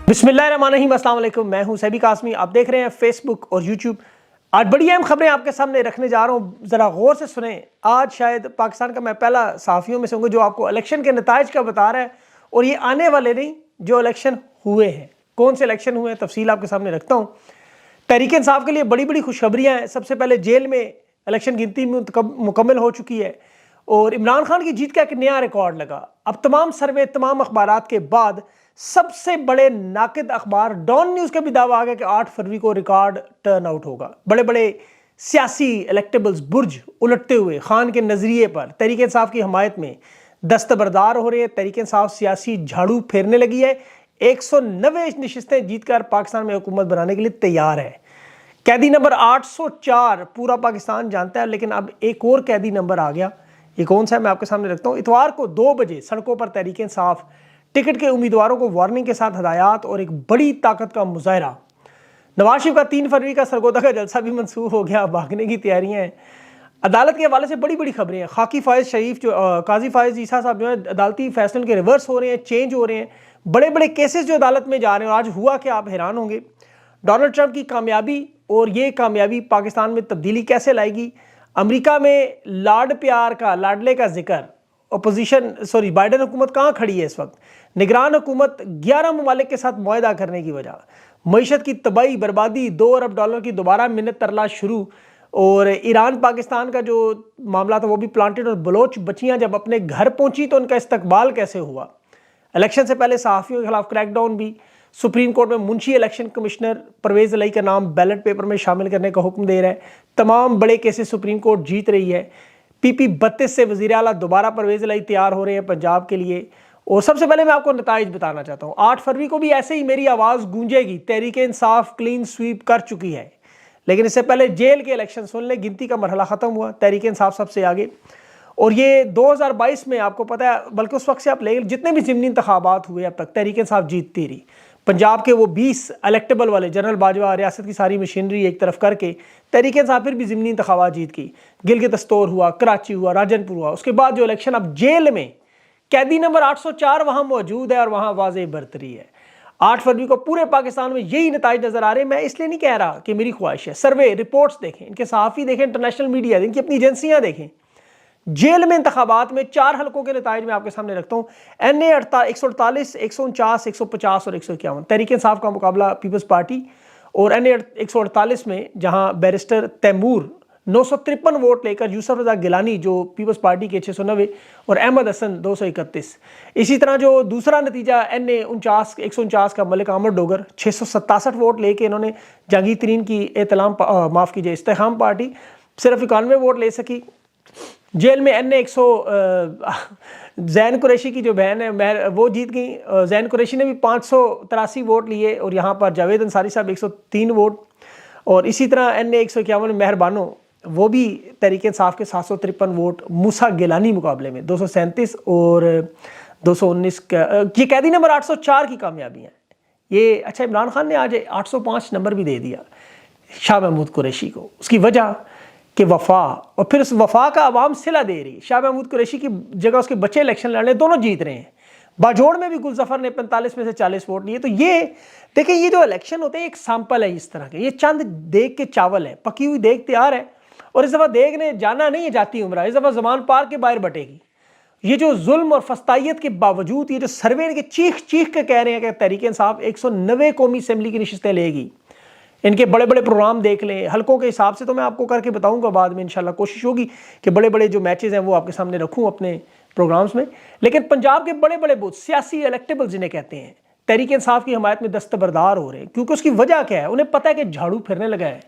बिस्मिल्लाहिर्रहमानिर्रहीम, अस्सलाम वालेकुम। मैं हूं सैबी कासमी। आप देख रहे हैं फेसबुक और यूट्यूब। आज बड़ी अहम खबरें आपके सामने रखने जा रहा हूं, ज़रा गौर से सुने। आज शायद पाकिस्तान का मैं पहला सहाफ़ियों में से हूँ जो आपको इलेक्शन के नताइज का बता रहा है, और ये आने वाले नहीं, जो इलेक्शन हुए हैं। कौन से इलेक्शन हुए हैं तफसील आपके सामने रखता हूँ। तहरीक इंसाफ के लिए बड़ी बड़ी खुशखबरियाँ हैं। सबसे पहले जेल में इलेक्शन गिनती मुकम्मल हो चुकी है और इमरान खान की जीत का एक नया रिकॉर्ड लगा। अब तमाम सर्वे, तमाम अखबारात के बाद सबसे बड़े नाकिद अखबार डॉन न्यूज़ का भी दावा आ गया कि 8 फरवरी को रिकॉर्ड टर्न आउट होगा। बड़े बड़े सियासी इलेक्टेबल्स बुर्ज उलटते हुए खान के नज़रिए पर तहरीक इंसाफ की हमायत में दस्तबरदार हो रहे हैं। तहरीक इंसाफ सियासी झाड़ू फेरने लगी है। 190 नशिस्तें जीतकर पाकिस्तान में हुकूमत बनाने के लिए तैयार है। कैदी नंबर 804 पूरा पाकिस्तान जानता है, लेकिन अब एक और कैदी नंबर आ गया। ये कौन सा है मैं आपके सामने रखता हूँ। इतवार को 2 बजे सड़कों पर तहरीक इंसाफ टिकट के उम्मीदवारों को वार्निंग के साथ हदायत और एक बड़ी ताकत का मुजाहरा। नवाज शरीफ का 3 फरवरी का सरगोदा का जलसा भी मंसूख हो गया। भागने की तैयारियां हैं। अदालत के हवाले से बड़ी बड़ी खबरें हैं। खाकी फायज शरीफ जो काजी फायज ईसा साहब जो है, अदालती फैसलों के रिवर्स हो रहे हैं, चेंज हो रहे हैं। बड़े बड़े केसेस जो अदालत में जा रहे हैं। और आज हुआ कि आप हैरान होंगे, डोनाल्ड ट्रंप की कामयाबी, और ये कामयाबी पाकिस्तान में तब्दीली कैसे लाएगी। अमेरिका में लाड प्यार का, लाडले का जिक्र, बाइडन हुकूमत कहाँ खड़ी है इस वक्त। निगरान हुकूमत 11 ममालिक के साथ मुआहदा करने की वजह मईशत की तबाही, बर्बादी, $2 अरब की दोबारा मिन्नत तरला शुरू। और ईरान पाकिस्तान का जो मामला था वो भी प्लांटेड, और बलोच बच्चियाँ जब अपने घर पहुंची तो उनका इस्तकबाल कैसे हुआ। इलेक्शन से पहले सहाफ़ियों के खिलाफ क्रैकडाउन भी। सुप्रीम कोर्ट में मुंशी इलेक्शन कमिश्नर परवेज़ इलाही का नाम बैलेट पेपर में शामिल करने का हुक्म दे रहा है। तमाम बड़े केसेस सुप्रीम कोर्ट जीत रही है। PP 32 से वज़ीर आला दोबारा परवेज़ इलाही तैयार हो रहे हैं पंजाब के लिए। और सबसे पहले मैं आपको नताइज बताना चाहता हूँ। 8 फरवरी को भी ऐसे ही मेरी आवाज़ गूंजेगी। तहरीक इंसाफ क्लीन स्वीप कर चुकी है, लेकिन इससे पहले जेल के इलेक्शन सुन ले। गिनती का मरहला ख़त्म हुआ, तहरीक इंसाफ सबसे आगे। और ये 2022 में आपको पता है, बल्कि उस वक्त से आप ले जितने भी ज़िमनी इंतखाबात हुए अब तक तहरीक इंसाफ जीतती रही। पंजाब के वो 20 इलेक्टेबल वाले, जनरल बाजवा, रियासत की सारी मशीनरी एक तरफ करके तहरीक इंसाफ फिर भी ज़िमनी इंतखाबात जीत की। गिलगित दस्तूर हुआ, कराची हुआ, राजनपुर हुआ। उसके बाद जो इलेक्शन, अब जेल में कैदी नंबर 804 वहाँ मौजूद है और वहाँ वाज़ेह बरतरी है। 8 फरवरी को पूरे पाकिस्तान में यही नताइज नज़र आ रहे हैं। मैं इसलिए नहीं कह रहा कि मेरी ख्वाहिश है। सर्वे रिपोर्ट्स देखें, इनके सहाफ़ी देखें, इंटरनेशनल मीडिया, इनकी अपनी एजेंसियाँ देखें। जेल में इंतखाबात में 4 हलकों के नताइज में आपके सामने रखता हूँ। NA 148, 149, 150 और 151। तहरीक इंसाफ का मुकाबला पीपल्स पार्टी। और NA 148 में जहाँ बैरिस्टर तैमूर 953 वोट लेकर, यूसुफ रज़ा गिलानी जो पीपल्स पार्टी के 690 और अहमद हसन 231। इसी तरह जो दूसरा नतीजा NA 149 का मलिक आमर डोगर 667 वोट लेके इन्होंने जहांगीर तरीन की इस्तेकाम पार्टी सिर्फ 91 वोट ले सकी। जेल में NA 100 जैन कुरैशी की जो बहन है वो जीत गई। जैन कुरैशी ने भी 583 वोट लिए, और यहाँ पर जावेद अंसारी साहब 103 वोट। और इसी तरह NA 151 में मेहरबानो, वो भी तहरीक इंसाफ के 753 वोट। मूसा गिलानी मुकाबले में 237 और 219 का। ये कैदी नंबर 804 की कामयाबी है ये। अच्छा, इमरान खान ने आज 805 नंबर भी दे दिया शाह महमूद कुरैशी को। उसकी वजह कि वफा, और फिर उस वफा का आवाम सिला दे रही। शाह महमूद कुरैशी की जगह उसके बच्चे इलेक्शन लड़ने, दोनों जीत रहे हैं। बाजोड़ में भी गुलजफर ने 45 में से 40 वोट लिए। तो ये देखिए, ये जो इलेक्शन होते हैं एक सैंपल है इस तरह के। ये चंद देख के चावल है, पकी हुई देख तैयार है। और इस दफ़ा देखने जाना नहीं है जाती उम्र, इस दफ़ा ज़मान पार के बाहर बटेगी। ये जो जुल्म और फस्तायत के बावजूद ये जो सर्वे के चीख चीख के कह रहे हैं कि तहरीक इंसाफ 190 कौमी असम्बली की नशिस्तें लेगी। इनके बड़े बड़े प्रोग्राम देख लें हलकों के हिसाब से, तो मैं आपको करके बताऊंगा बाद में इंशाल्लाह। कोशिश होगी कि बड़े बड़े जो मैचेस हैं वो आपके सामने रखूं अपने प्रोग्राम्स में। लेकिन पंजाब के बड़े बड़े बूथ, सियासी इलेक्टेबल जिन्हें कहते हैं, तहरीक इंसाफ की हमायत में दस्तबरदार हो रहे हैं। क्योंकि उसकी वजह क्या है, उन्हें पता है कि झाड़ू फिरने लगा है।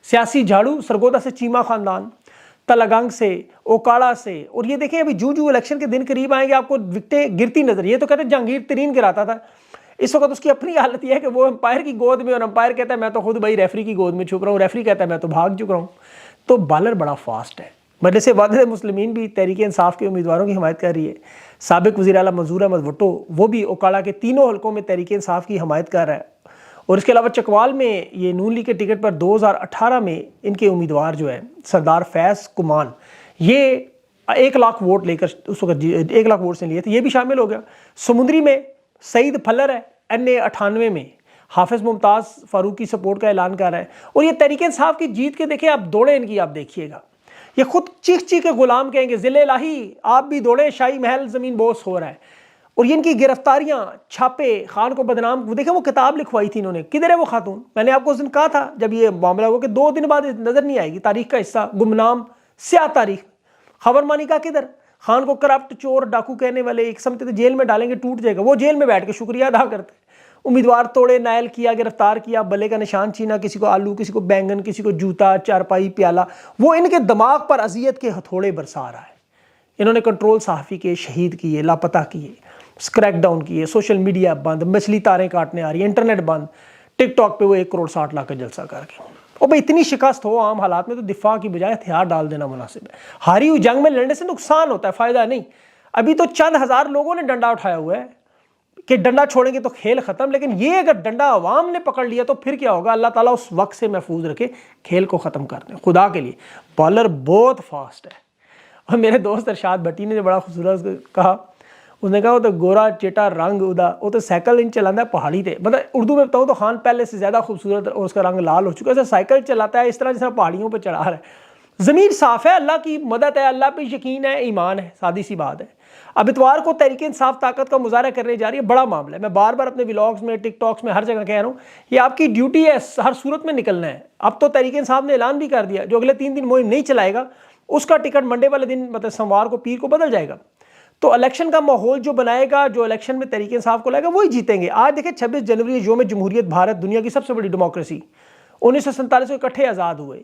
सियासी झाड़ू सरगोदा से चीमा खानदान, तलागंग से, ओकाड़ा से। और ये देखें, अभी जूं इलेक्शन के दिन करीब आएंगे आपको विकटें गिरती नजर। ये तो कहते हैं जहांगीर तरीन गिराता था, इस वक्त उसकी अपनी हालत यह है कि वो अंपायर की गोद में, और अंपायर कहता है मैं तो खुद भाई रेफरी की गोद में छुप रहा हूँ, रेफरी कहता है मैं तो भाग चुका हूँ। तो बॉलर बड़ा फास्ट है। मजलिस वाहिद मुस्लिमीन भी तहरीक इंसाफ के उम्मीदवारों की हमायत कर रही है। साबिक वज़ीर आला मंजूर अहमद भुट्टो, वो भी ओकाड़ा के तीनों हलकों में तहरीक इंसाफ की हमायत कर रहा है। और इसके अलावा चकवाल में ये नून लीग के टिकट पर 2018 में इनके उम्मीदवार जो है सरदार फैज़ कुमान, ये 1 लाख वोट लेकर उस वक्त 1 लाख वोट से लिए थे, ये भी शामिल हो गया। समुंदरी में सईद फल्लर है, NA98 میں حافظ ممتاز فاروق کی سپورٹ کا اعلان کر رہا ہے، اور یہ تحریک انصاف کی جیت کے دیکھیں آپ دوڑیں ان کی آپ دیکھیے گا، یہ خود چیخ چیخ کے غلام کہیں گے ضلع الہی آپ بھی دوڑیں، شاہی محل زمین بوس ہو رہا ہے۔ اور یہ ان کی گرفتاریاں، چھاپے، خان کو بدنام، وہ دیکھیں وہ کتاب لکھوائی تھی انہوں نے، کدھر ہے وہ خاتون؟ میں نے آپ کو اس دن کہا تھا جب یہ معاملہ ہوا کہ 2 دن بعد نظر نہیں آئے گی، تاریخ کا حصہ، گمنام سیاہ تاریخ۔ خبر مانی کا کدھر؟ خان کو کرپٹ، چور، ڈاکو کہنے والے ایک سمجھتے تھے جیل میں ڈالیں گے ٹوٹ جائے گا، وہ جیل میں بیٹھ کے شکریہ ادا کرتے، امیدوار توڑے، نائل کیا، گرفتار کیا، بلے کا نشان چھینا، کسی کو آلو، کسی کو بینگن، کسی کو جوتا، چارپائی، پیالہ، وہ ان کے دماغ پر اذیت کے ہتھوڑے برسا رہا ہے۔ انہوں نے کنٹرول صحافی کے شہید کیے، لاپتہ کیے، اسکریک ڈاؤن کیے، سوشل میڈیا بند، مچھلی تاریں کاٹنے آ رہی ہیں، انٹرنیٹ بند، ٹک ٹاک پہ وہ 1 کروڑ 60 لاکھ کا جلسہ کر کے۔ اور بھائی اتنی شکست ہو عام حالات میں تو دفاع کی بجائے ہتھیار ڈال دینا مناسب ہے۔ ہاری ہوئی جنگ میں لڑنے سے نقصان ہوتا ہے، فائدہ نہیں۔ ابھی تو چند ہزار لوگوں نے ڈنڈا اٹھایا ہوا ہے کہ ڈنڈا چھوڑیں گے تو کھیل ختم، لیکن یہ اگر ڈنڈا عوام نے پکڑ لیا تو پھر کیا ہوگا؟ اللہ تعالیٰ اس وقت سے محفوظ رکھے، کھیل کو ختم کر دیں خدا کے لیے۔ بالر بہت فاسٹ ہے، اور میرے دوست ارشاد بھٹی نے بڑا خوبصورت کہا، اس نے کہا وہ تو گورا چیٹا رنگ ادا، وہ تو سائیکل ان چلاتا ہے پہاڑی تھے، مطلب اردو میں بتاؤں تو خان پہلے سے زیادہ خوبصورت اور اس کا رنگ لال ہو چکا ہے، سائیکل چلاتا ہے اس طرح جس طرح پہاڑیوں پہ چڑھا رہا ہے۔ زمین صاف ہے، اللہ کی مدد ہے، اللہ پہ یقین ہے، ایمان ہے، سادی سی بات ہے۔ اب اتوار کو تحریک انصاف طاقت کا مظاہرہ کرنے جا رہی ہے، بڑا معاملہ ہے، میں بار بار اپنے ولاگز میں، ٹک ٹاکس میں، ہر جگہ کہہ رہا ہوں یہ آپ کی ڈیوٹی ہے، ہر صورت میں نکلنا ہے۔ اب تو تحریک انصاف نے اعلان بھی کر دیا جو اگلے 3 دن مہم نہیں چلائے گا اس کا ٹکٹ منڈے والے دن مطلب سوموار کو، پیر کو بدل جائے گا۔ تو الیکشن کا ماحول جو بنائے گا، جو الیکشن میں تحریک انصاف کو لائے گا وہی جیتیں گے۔ آج دیکھیں 26 جنوری یوم جمہوریت بھارت، دنیا کی سب سے بڑی ڈیموکریسی، 1947 کو اکٹھے آزاد ہوئے،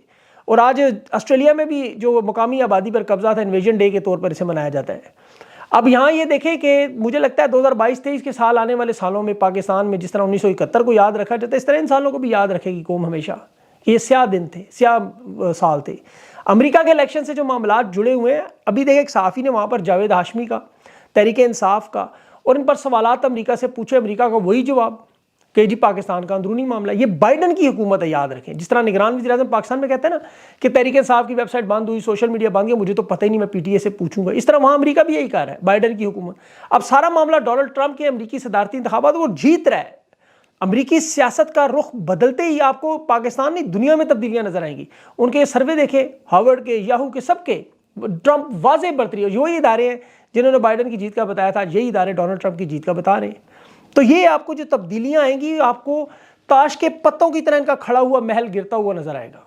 اور آج آسٹریلیا میں بھی جو مقامی آبادی پر قبضہ تھا انویژن ڈے کے طور پر اسے منایا جاتا ہے۔ اب یہاں یہ دیکھیں کہ مجھے لگتا ہے 2022-23 کے سال آنے والے سالوں میں پاکستان میں جس طرح 1971 کو یاد رکھا جاتا ہے اس طرح ان سالوں کو بھی یاد رکھے گی قوم ہمیشہ کہ یہ سیاہ دن تھے، سیاہ سال تھے۔ امریکہ کے الیکشن سے جو معاملات جڑے ہوئے ہیں، ابھی دیکھیں ایک صحافی نے وہاں پر جاوید ہاشمی کا، تحریک انصاف کا، اور ان پر سوالات امریکہ سے پوچھے، امریکہ کا وہی جواب کہ جی پاکستان کا اندرونی معاملہ۔ یہ بائیڈن کی حکومت ہے، یاد رکھیں، جس طرح نگران وزیر اعظم پاکستان میں کہتے ہیں نا کہ تحریک انصاف کی ویب سائٹ بند ہوئی، سوشل میڈیا بند گیا، مجھے تو پتہ ہی نہیں، میں PTA سے پوچھوں گا، اس طرح وہاں امریکہ بھی یہی کہہ رہا ہے، بائیڈن کی حکومت۔ اب سارا معاملہ ڈونلڈ ٹرمپ کے امریکی صدارتی انتخابات، وہ جیت رہا ہے۔ امریکی سیاست کا رخ بدلتے ہی آپ کو پاکستان نہیں دنیا میں تبدیلیاں نظر آئیں گی۔ ان کے سروے دیکھیں، ہارورڈ کے، یاہو کے، سب کے، ٹرمپ واضح برتری، اور یہی ادارے ہیں جنہوں نے بائیڈن کی جیت کا بتایا تھا، یہی ادارے ڈونلڈ ٹرمپ کی جیت کا بتا رہے ہیں۔ تو یہ آپ کو جو تبدیلیاں آئیں گی، آپ کو تاش کے پتوں کی طرح ان کا کھڑا ہوا محل گرتا ہوا نظر آئے گا،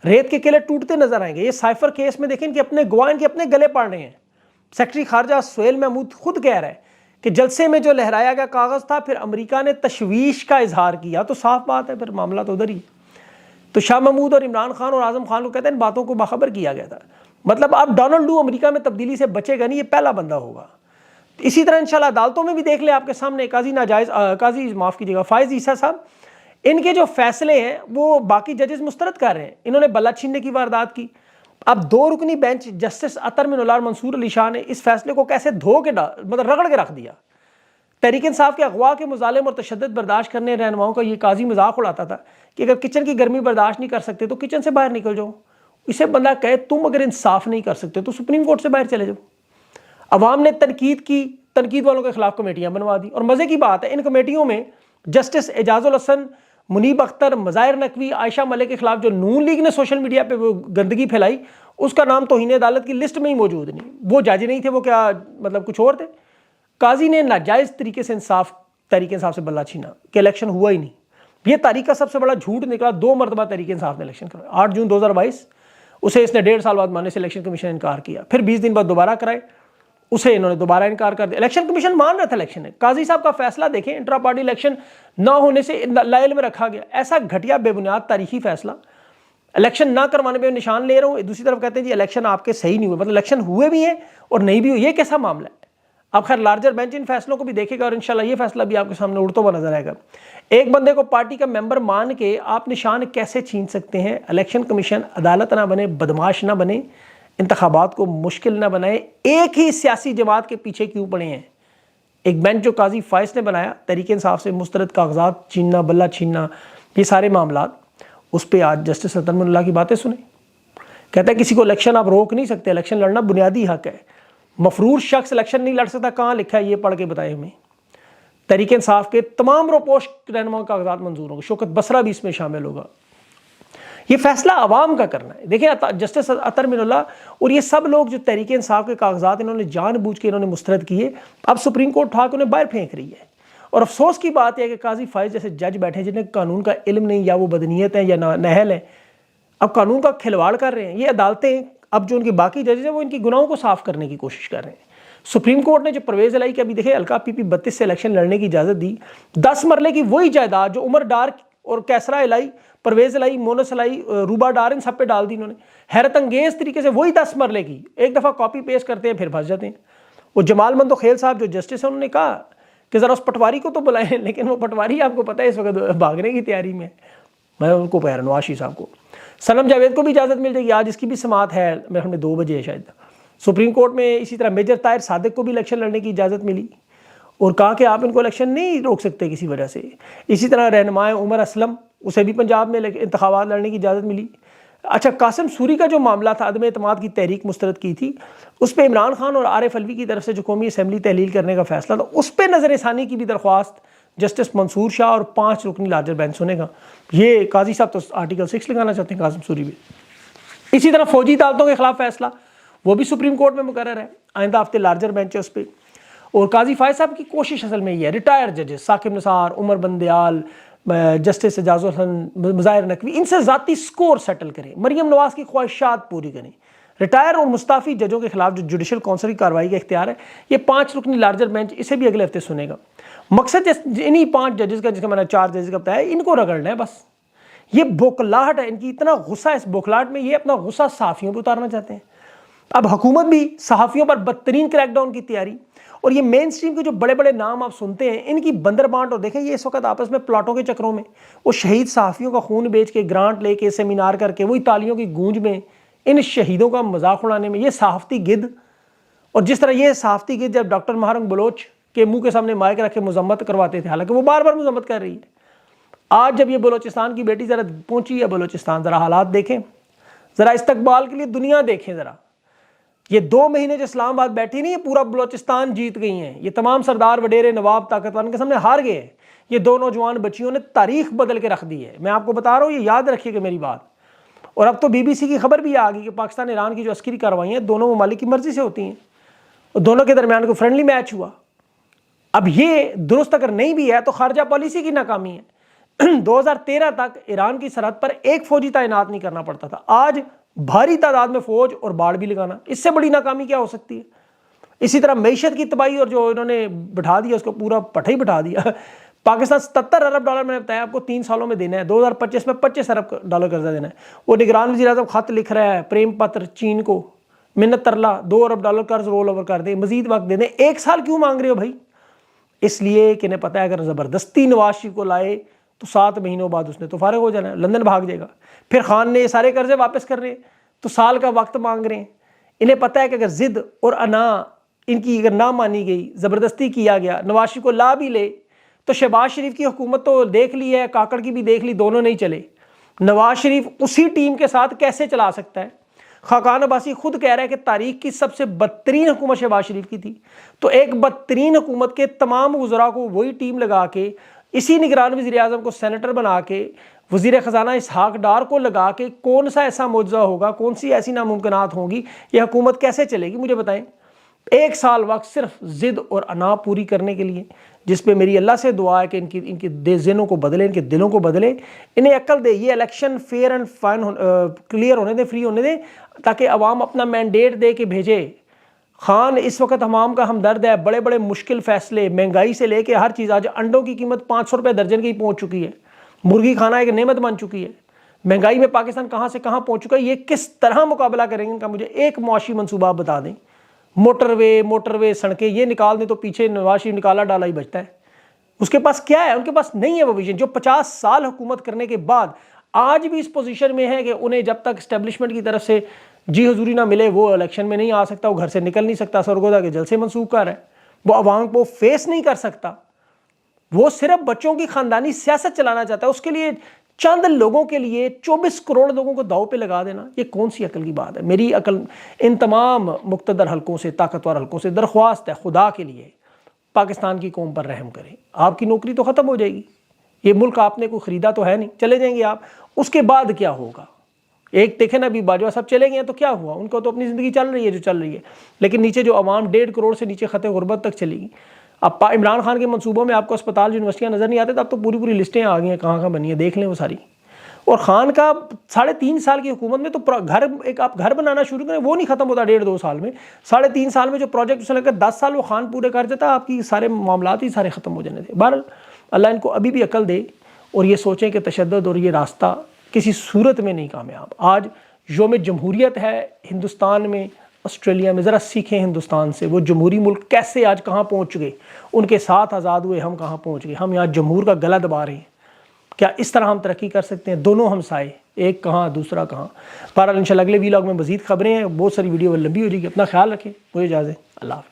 ریت کے قلعے ٹوٹتے نظر آئیں گے۔ یہ سائفر کیس میں دیکھیں کہ اپنے گواہ ان کے اپنے گلے پڑ رہے ہیں۔ سیکرٹری خارجہ سہیل محمود خود کہہ رہا ہے کہ جلسے میں جو لہرایا گیا کاغذ تھا، پھر امریکہ نے تشویش کا اظہار کیا، تو صاف بات ہے پھر معاملہ تو ادھر ہی۔ تو شاہ محمود اور عمران خان اور اعظم خان کو کہتے ہیں ان باتوں کو باخبر کیا گیا تھا، مطلب اب ڈونلڈ لو امریکہ میں تبدیلی سے بچے گا نہیں، یہ پہلا بندہ ہوگا۔ اسی طرح انشاءاللہ عدالتوں میں بھی دیکھ لیں آپ کے سامنے، فائز عیسیٰ صاحب، ان کے جو فیصلے ہیں وہ باقی ججز مسترد کر رہے ہیں۔ انہوں نے بلہ چھیننے کی واردات کی، اب 2 رکنی بینچ جسٹس عطر من اللہ منصور علی شاہ نے اس فیصلے کو کیسے دھو کے مطلب رگڑ کے رکھ دیا۔ تحریک انصاف کے اغوا کے مظالم اور تشدد برداشت کرنے رہنماؤں کا یہ قاضی مذاق اڑاتا تھا کہ اگر کچن کی گرمی برداشت نہیں کر سکتے تو کچن سے باہر نکل جاؤ۔ اسے بندہ کہے تم اگر انصاف نہیں کر سکتے تو سپریم کورٹ سے باہر چلے جاؤ۔ عوام نے تنقید کی، تنقید والوں کے خلاف کمیٹیاں بنوا دی، اور مزے کی بات ہے ان کمیٹیوں میں جسٹس اعجاز الحسن، منیب اختر، مظاہر نقوی، عائشہ ملک کے خلاف جو نون لیگ نے سوشل میڈیا پہ وہ گندگی پھیلائی، اس کا نام توہین عدالت کی لسٹ میں ہی موجود نہیں۔ وہ جج نہیں تھے، وہ کیا مطلب کچھ اور تھے۔ قاضی نے ناجائز طریقے سے تحریک انصاف سے بلہ چھینا کہ الیکشن ہوا ہی نہیں۔ یہ تاریخ کا سب سے بڑا جھوٹ نکلا، 2 مرتبہ تحریک انصاف نے الیکشن کروایا۔ 8 جون 2022 اسے اس نے 1.5 سال بعد ماننے سے الیکشن کمیشن نے انکار کیا، پھر 20 دن بعد دوبارہ کرائے، اسے انہوں نے دوبارہ انکار کر دیا۔ الیکشن کمیشن مان رہا تھا الیکشن ہے۔ قاضی صاحب کا فیصلہ دیکھیں، انٹرا پارٹی الیکشن نہ ہونے سے لائل میں رکھا گیا، ایسا گھٹیا بے بنیاد تاریخی فیصلہ، الیکشن نہ کروانے پہ نشان لے رہا ہوں، دوسری طرف کہتے ہیں جی الیکشن آپ کے صحیح نہیں ہوئے، مطلب الیکشن ہوئے بھی ہیں اور نہیں بھی ہوئے، یہ کیسا معاملہ ہے؟ اب خیر لارجر بینچ ان فیصلوں کو بھی دیکھے گا اور انشاءاللہ یہ فیصلہ بھی آپ کے سامنے اڑتا ہوا نظر آئے گا۔ ایک بندے کو پارٹی کا ممبر مان کے آپ نشان کیسے چھین سکتے ہیں؟ الیکشن کمیشن عدالت نہ بنے، بدماش نہ بنے، انتخابات کو مشکل نہ بنائے، ایک ہی سیاسی جماعت کے پیچھے کیوں پڑے ہیں؟ ایک بینچ جو قاضی فائز نے بنایا تحریک انصاف سے مسترد کاغذات چھیننا، بلہ چھیننا، یہ سارے معاملات، اس پہ آج جسٹس عطر من اللہ کی باتیں سنیں۔ کہتا ہے کسی کو الیکشن آپ روک نہیں سکتے، الیکشن لڑنا بنیادی حق ہے، مفرور شخص الیکشن نہیں لڑ سکتا، کہاں لکھا ہے یہ پڑھ کے بتائے ہمیں۔ तहरीक इंसाफ के तमाम रोपोश रहनुमाओं का कागजात मंजूर होंगे, शौकत बसरा भी इसमें शामिल होगा। ये फैसला आवाम का करना है। देखिए जस्टिस अतर मिनुल्लाह और ये सब लोग जो तहरीक इंसाफ के कागजात इन्होंने जानबूझ के इन्होंने मुस्तरद किए, अब सुप्रीम कोर्ट उठा के उन्हें बाहर फेंक रही है। और अफसोस की बात है कि काजी फाइज जैसे जज बैठे जिन्हें कानून का इल्म नहीं, या वो बदनीयत हैं या नहल हैं, अब कानून का खिलवाड़ कर रहे हैं। ये अदालतें अब जो उनकी बाकी जजेज हैं वो इनकी गुनाहों को साफ करने की कोशिश कर रहे हैं। सुप्रीम कोर्ट ने जो परवेज इलाही के अभी देखे हल्का PP 32 से इलेक्शन लड़ने की इजाज़त दी, 10 मरले की वही जायदाद जो उमर डार और कैसरा इलाही, परवेज इलाही, मोनस इलाही, रूबा डार, इन सब पे डाल दी इन्होंने। हैरत अंगेज तरीके से वही 10 मरले की एक दफ़ा कॉपी पेस्ट करते हैं, फिर फंस जाते हैं। वो जमाल मंदोखेल साहब जो जस्टिस है, उन्होंने कहा कि ज़रा उस पटवारी को तो बुलाएं, लेकिन वो पटवारी आपको पता है इस वक्त भागने की तैयारी में। मैं उनको कह रहा हूँ नवाशी साहब को, सनम जावेद को भी इजाज़त मिल जाएगी, आज इसकी भी समात है, मेरे ख्याल में 2 बजे है शायद। सुप्रीम कोर्ट में इसी तरह मेजर ताहिर सादिक को भी इलेक्शन लड़ने की इजाज़त मिली और कहा कि आप इनको इलेक्शन नहीं रोक सकते किसी वजह से। इसी तरह रहनुमाए उमर असलम, उसे भी पंजाब में इंतखाबात लड़ने की इजाज़त मिली। अच्छा, कासिम सूरी का जो मामला था, अदम एतमाद की तहरीक मुस्तरद की थी, उस पर इमरान खान और आरिफ अलवी की तरफ से जो कौमी असम्बली तहलील करने का फैसला था, उस पर नज़रसानी की भी दरख्वास्त जस्टिस मंसूर शाह और 5 रुकनी लार्जर बेंच सुनेगा। ये काजी साहब तो आर्टिकल 6 लगाना चाहते हैं, कासिम सूरी भी। इसी तरह फौजी अदालतों के खिलाफ फैसला, वो भी सुप्रीम कोर्ट में मुकर्रर है, आइंदा हफ्ते लार्जर बेंच है उस पर। और काजी फायद साहब की कोशिश असल में ये है, रिटायर्ड जजेस साकिब निसार, उमर बंदयाल, जस्टिस एजाजुल हसन, मुज़ाहिर नकवी, इनसे ज़ाती स्कोर सेटल करें, मरियम नवाज की ख्वाहिशात पूरी करें। रिटायर और मुस्ताफ़ी जजों के खिलाफ जो जुडिशल काउंसिल की कार्रवाई का इख्तियार है, ये 5 रुकनी लार्जर बेंच इसे भी अगले हफ्ते सुनेगा। मकसद इन्हीं 5 जजेस का, जिसका मैंने 4 जजेस का बताया, इनको रगड़ना है बस। ये बौखलाहट है इनकी, इतना गुस्सा है इस बौखलाहट में, ये अपना गुस्सा सहाफ़ियों पर उतारना चाहते हैं। अब हुकूमत भी सहाफ़ियों पर बदतरीन क्रैकडाउन की तैयारी, और ये मेन स्ट्रीम के जो बड़े बड़े नाम आप सुनते हैं, इनकी बंदर बांट। और देखें ये इस वक्त आपस में प्लाटों के चक्रों में, वो शहीद सहाफ़ियों का खून बेच के, ग्रांट लेके, सेमिनार करके, वही तालियों की गूंज में, इन शहीदों का मजाक उड़ाने में, ये सहाफ़ती गिद्ध। और जिस तरह ये सहाफ़ती गिद्ध जब डॉक्टर महारंग बलोच के मुंह के सामने माइक रख के मजम्मत करवाते थे, हालांकि वो बार बार मजम्मत कर रही है, आज जब ये बलोचिस्तान की बेटी ज़रा पहुंची है बलोचिस्तान, ज़रा हालात देखें, ज़रा इस्तकबाल के लिए दुनिया देखें। ज़रा ये 2 महीने जो इस्लामाबाद बैठी नहीं है, पूरा बलोचिस्तान जीत गई हैं। ये तमाम सरदार, वडेरे, नवाब, ताकतवर के सामने हार गए हैं। ये 2 नौजवान बच्चियों ने तारीख बदल के रख दी है। मैं आपको बता रहा हूँ, ये याद रखिएगा मेरी बात। और अब तो BBC की खबर भी आ गई कि पाकिस्तान ईरान की जो अस्करी कार्रवाइयाँ दोनों ममालिक की मर्जी से होती हैं, और दोनों के दरमियान को फ्रेंडली मैच हुआ। अब ये दुरुस्त अगर नहीं भी है तो खारजा पॉलिसी की नाकामी है। 2013 तक ईरान की सरहद पर एक फौजी तैनात नहीं करना पड़ता था, आज भारी तादाद में फौज और बाढ़ भी लगाना, इससे बड़ी नाकामी क्या हो सकती है। इसी तरह मईशत की तबाही, और जो इन्होंने बिठा दिया उसको पूरा पठा ही बिठा दिया। पाकिस्तान $77 अरब मैंने बताया आपको 3 सालों में देना है, 2025 में $25 अरब कर्जा देना है। वो निगरान वज़ीर आज़म खत लिख रहा है, प्रेम पत्र चीन को, मिन्नत तरला, $2 अरब कर्ज रोल ओवर कर दे, मजीद वक्त दे दें। 1 साल क्यों मांग रहे हो भाई? इसलिए कि इन्हें पता है अगर ज़बरदस्ती नवाज शरीफ को लाए तो 7 महीनों बाद उसने तो फारिग हो जाना है, लंदन भाग जाएगा। फिर खान ने ये सारे कर्जे वापस कर रहे तो साल का वक्त मांग रहे हैं। इन्हें पता है कि अगर जिद और अना इनकी अगर ना मानी गई, ज़बरदस्ती किया गया, नवाज शरीफ को ला भी ले तो शहबाज शरीफ की हुकूमत तो देख ली है, काकड़ की भी देख ली, दोनों नहीं चले। नवाज शरीफ उसी टीम के साथ कैसे चला सकता है? खाकान अब्बासी खुद कह रहा है कि तारीख की सबसे बदतरीन हुकूमत शहबाज शरीफ की थी, तो एक बदतरीन हुकूमत के तमाम वज़रा को वही टीम लगा के, इसी निगरान वज़ीर आज़म को सेनेटर बना के, वज़ीर ख़जाना इसहाक डार को लगा के, कौन सा ऐसा मुआवजा होगा, कौन सी ऐसी नामुमकिनात होंगी, ये हुकूमत कैसे चलेगी मुझे बताएं। 1 साल वक्त सिर्फ ज़िद और अना पूरी करने के लिए, जिस पे मेरी अल्लाह से दुआ है कि इनकी ज़हनों को बदले, इनके दिलों को बदले, इन्हें अक्ल दे। ये election fair and fine clear होने दें, फ्री होने दें, ताकि अवाम अपना मैंडेट दे के भेजे। खान इस वक्त हमाम का हमदर्द है, बड़े बड़े मुश्किल फ़ैसले, महंगाई से लेके हर चीज़, आज अंडों की कीमत 500 रुपये दर्जन की पहुँच चुकी है, मुर्गी खाना एक नेमत बन चुकी है, महंगाई में पाकिस्तान कहाँ से कहाँ पहुँच चुका है। ये किस तरह मुकाबला करेंगे इनका, मुझे एक मुआशी मनसूबा बता दें। मोटरवे सड़कें ये निकाल दें तो पीछे नवाज शरीफ निकाला डाला ही बचता है। उसके पास क्या है? उनके पास नहीं है वो विजन, जो 50 साल हुकूमत करने के बाद आज भी इस पोजीशन में है कि उन्हें जब तक एस्टेब्लिशमेंट की तरफ से जी हुजूरी ना मिले वो इलेक्शन में नहीं आ सकता, वो घर से निकल नहीं सकता, सरगोदा के जलसे मंसूख कर है, वो अवाम को फेस नहीं कर सकता, वो सिर्फ बच्चों की खानदानी सियासत चलाना चाहता है। उसके लिए चंद लोगों के लिए 24 करोड़ लोगों को दाव पे लगा देना, ये कौन सी अकल की बात है? मेरी अकल इन तमाम मुक्तदर हलकों से, ताकतवर हलकों से दरख्वास्त है, खुदा के लिए پاکستان کی قوم پر رحم کریں. آپ کی نوکری تو ختم ہو جائے گی, یہ ملک آپ نے کوئی خریدا تو ہے نہیں, چلے جائیں گے آپ. اس کے بعد کیا ہوگا؟ ایک دیکھیں نا, ابھی باجوہ صاحب چلے گئے ہیں تو کیا ہوا, ان کو تو اپنی زندگی چل رہی ہے جو چل رہی ہے, لیکن نیچے جو عوام 1.5 کروڑ سے نیچے خط غربت تک چلی گئی. اب عمران خان کے منصوبوں میں آپ کو اسپتال یونیورسٹیاں نظر نہیں آتے, تو اب تو پوری پوری لسٹیں آ گئی ہیں کہاں کہاں بنی ہیں, دیکھ لیں وہ ساری. اور خان کا 3.5 سال کی حکومت میں تو گھر, ایک آپ گھر بنانا شروع کریں وہ نہیں ختم ہوتا 1.5-2 سال میں. 3.5 سال میں جو پروجیکٹ اسے لے کر 10 سال وہ خان پورے کر دیتا, آپ کی سارے معاملات ہی سارے ختم ہو جانے تھے. بہرحال اللہ ان کو ابھی بھی عقل دے اور یہ سوچیں کہ تشدد اور یہ راستہ کسی صورت میں نہیں کامیاب. آج یوم جمہوریت ہے ہندوستان میں, آسٹریلیا میں, ذرا سیکھیں ہندوستان سے, وہ جمہوری ملک کیسے آج کہاں پہنچ گئے, ان کے ساتھ آزاد ہوئے, ہم کہاں پہنچ گئے. ہم یہاں جمہور کا گلا دبا رہے ہیں. کیا اس طرح ہم ترقی کر سکتے ہیں؟ دونوں ہمسائے, ایک کہاں دوسرا کہاں. بہرحال انشاءاللہ اگلے ویلاگ میں مزید خبریں ہیں, بہت ساری ویڈیو لمبی ہو جائے گی. اپنا خیال رکھیں, مجھے اجازت, اللہ حافظ.